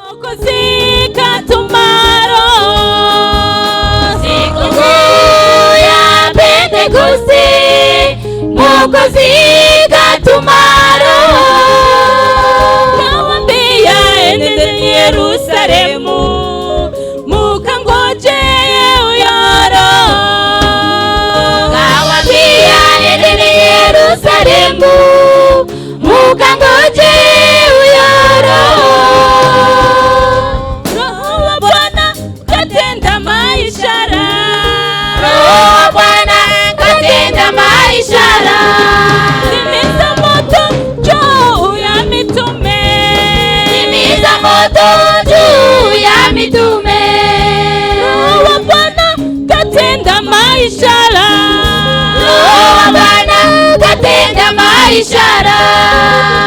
Mwokozi katumaro siku ya Pentekoste, Mwokozi katumaro kawambia endeni Yerusalemu mukangoje uyoro, kawambia endeni Yerusalemu mukangoje uyoro. Roho wa Bwana katenda maishara, Roho wa Bwana katenda maishara. Timiza moto juu ya mitume, timiza moto juu ya mitume. Roho wa Bwana katenda maishara, Roho wa Bwana katenda maishara.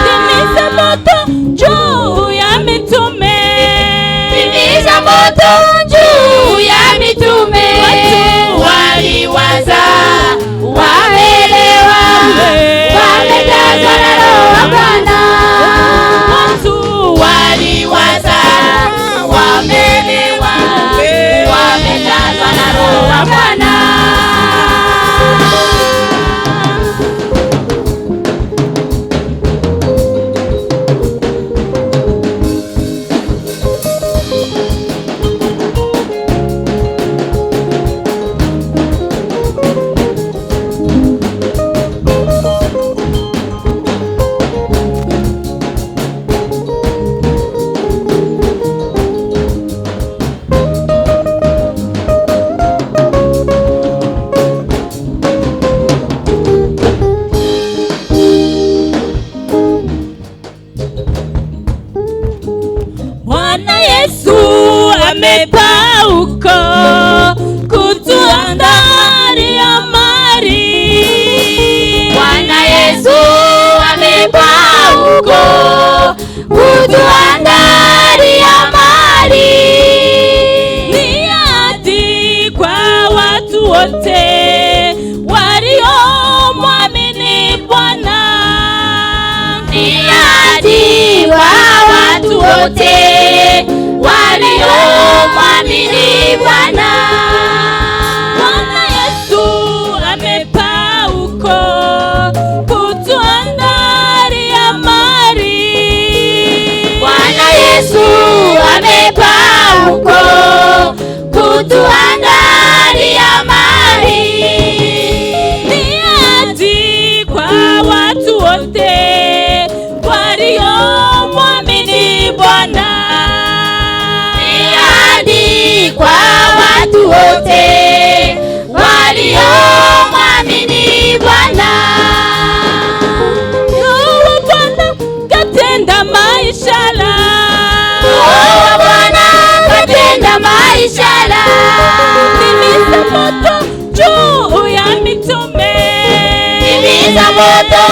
Timiza moto juu ya mitume, timiza moto juu ya mitume. Watu waliwaza, wameelewa, wamejazwa na Roho wa Bwana. Watu waliwaza, wameelewa, wamejazwa na Roho wa Bwana. Bwana Yesu amepauko kutuandalia mali. Bwana Yesu amepauko kutuandalia mali. Ni ahadi kwa watu wote waliomwamini Bwana. Ni ahadi kwa watu wote waliomwamini Bwana. Bwana Yesu amepauko kutuandalia mali. Bwana Yesu amepauko kutuandalia mali. Ni ahadi kwa watu wote waliomwamini Bwana. Kwa watu wote waliomwamini Bwana. Roho wa Bwana katenda maishara, Roho wa Bwana katenda maishara. Timiza moto juu ya mitume, timiza moto